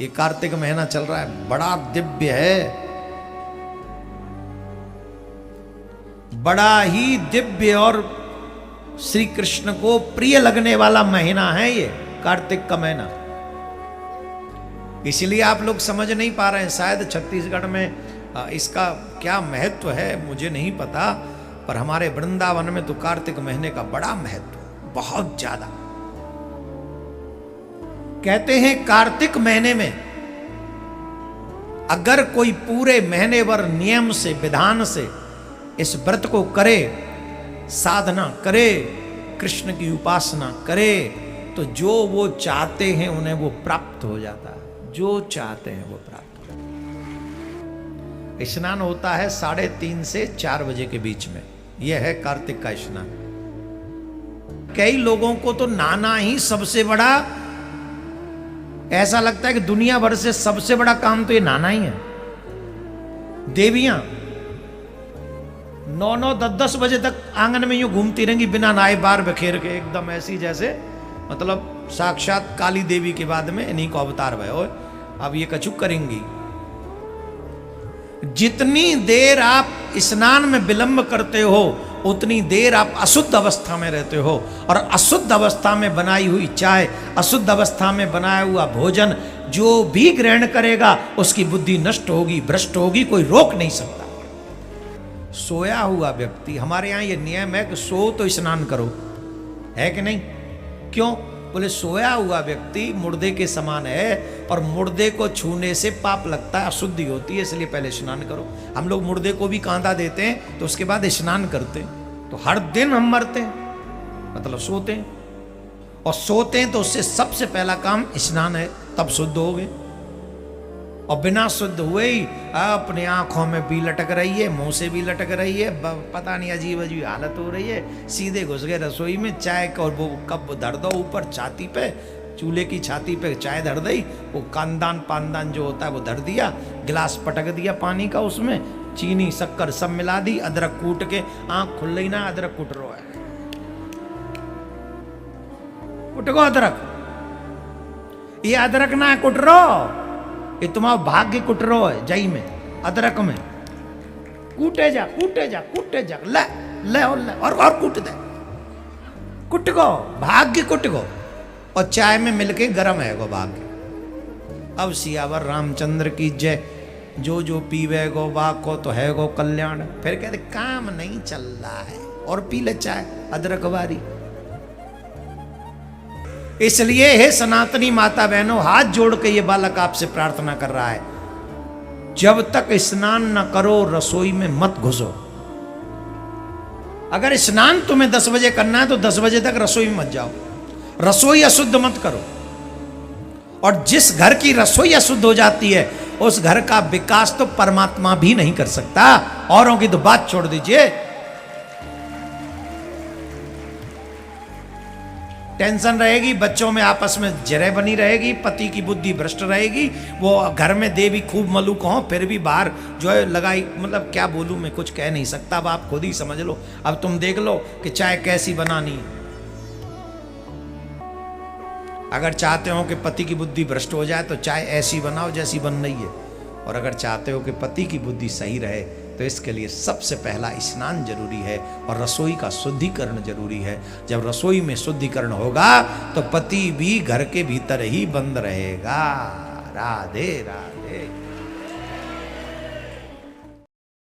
ये कार्तिक महीना चल रहा है, बड़ा दिव्य है, बड़ा ही दिव्य और श्री कृष्ण को प्रिय लगने वाला महीना है ये कार्तिक का महीना। इसलिए आप लोग समझ नहीं पा रहे हैं, शायद छत्तीसगढ़ में इसका क्या महत्व है मुझे नहीं पता, पर हमारे वृंदावन में तो कार्तिक महीने का बड़ा महत्व, बहुत ज्यादा। कहते हैं कार्तिक महीने में अगर कोई पूरे महीने भर नियम से विधान से इस व्रत को करे, साधना करे, कृष्ण की उपासना करे, तो जो वो चाहते हैं उन्हें वो प्राप्त हो जाता है, जो चाहते हैं वो प्राप्त हो जाता है। स्नान होता है 3:30 से 4 बजे के बीच में, यह है कार्तिक का स्नान। कई लोगों को तो नहाना ही सबसे बड़ा, ऐसा लगता है कि दुनिया भर से सबसे बड़ा काम तो ये नहाना ही है। देवियां 9-9, 10-10 बजे तक आंगन में यूं घूमती रहेंगी बिना नहाए, बार बखेर के, एकदम ऐसी जैसे मतलब साक्षात काली देवी के बाद में इन्हीं को अवतार भयो। अब ये कछु करेंगी। जितनी देर आप स्नान में विलंब करते हो उतनी देर आप अशुद्ध अवस्था में रहते हो, और अशुद्ध अवस्था में बनाई हुई चाय, अशुद्ध अवस्था में बनाया हुआ भोजन जो भी ग्रहण करेगा उसकी बुद्धि नष्ट होगी, भ्रष्ट होगी, कोई रोक नहीं सकता। सोया हुआ व्यक्ति, हमारे यहाँ ये नियम है कि सो तो स्नान करो, है कि नहीं? क्यों? बोले सोया हुआ व्यक्ति मुर्दे के समान है और मुर्दे को छूने से पाप लगता है, अशुद्धि होती है, इसलिए पहले स्नान करो। हम लोग मुर्दे को भी कांदा देते हैं तो उसके बाद स्नान करते हैं। तो हर दिन हम मरते हैं, मतलब सोते हैं, और सोते हैं तो उससे सबसे पहला काम स्नान है, तब शुद्ध हो गए। और बिना शुद्ध हुए ही अपने आंखों में भी लटक रही है, मुंह से भी लटक रही है, पता नहीं अजीब अजीब हालत हो रही है। सीधे घुस गए रसोई में, चाय का वो कप धर दो ऊपर छाती पे, चूल्हे की छाती पे चाय धर दी, वो कांदान पानदान जो होता है वो धर दिया, गिलास पटक दिया पानी का, उसमें चीनी शक्कर सब मिला दी, अदरक कूट के, आंख खुल रही ना, अदरक कूट रो है, कुट गो अदरक, ये अदरक ना कुट रो, ये तुम्हारा भाग्य कुट रो है, जई में अदरक में कूटे जा कूटे जा कूटे जा, ले ले और कूट दे, कुट गो भाग्य कुट गो, और चाय में मिलके गरम है गो भाग्य। अब सियावर रामचंद्र की जय, जो जो पीवे गो वाह को तो है गो कल्याण। फिर कहते काम नहीं चल रहा है और पी ले चाय अदरक वारी। इसलिए हे सनातनी माता बहनों, हाथ जोड़ के ये बालक आपसे प्रार्थना कर रहा है, जब तक स्नान न करो रसोई में मत घुसो। अगर स्नान तुम्हें 10 बजे करना है तो 10 बजे तक रसोई में मत जाओ, रसोई अशुद्ध मत करो। और जिस घर की रसोई अशुद्ध हो जाती है उस घर का विकास तो परमात्मा भी नहीं कर सकता, औरों की तो बात छोड़ दीजिए। टेंशन रहेगी, बच्चों में आपस में जरे बनी रहेगी, पति की बुद्धि भ्रष्ट रहेगी, वो घर में देवी खूब मलूक हो, फिर भी बाहर जो है लगाई, मतलब क्या बोलूं मैं, कुछ कह नहीं सकता। अब आप खुद ही समझ लो, अब तुम देख लो कि चाय कैसी बनानी है। अगर चाहते हो कि पति की बुद्धि भ्रष्ट हो जाए तो चाय ऐसी बनाओ जैसी बन रही है, और अगर चाहते हो कि पति की बुद्धि सही रहे तो इसके लिए सबसे पहला स्नान जरूरी है और रसोई का शुद्धिकरण जरूरी है। जब रसोई में शुद्धिकरण होगा तो पति भी घर के भीतर ही बंद रहेगा। राधे राधे।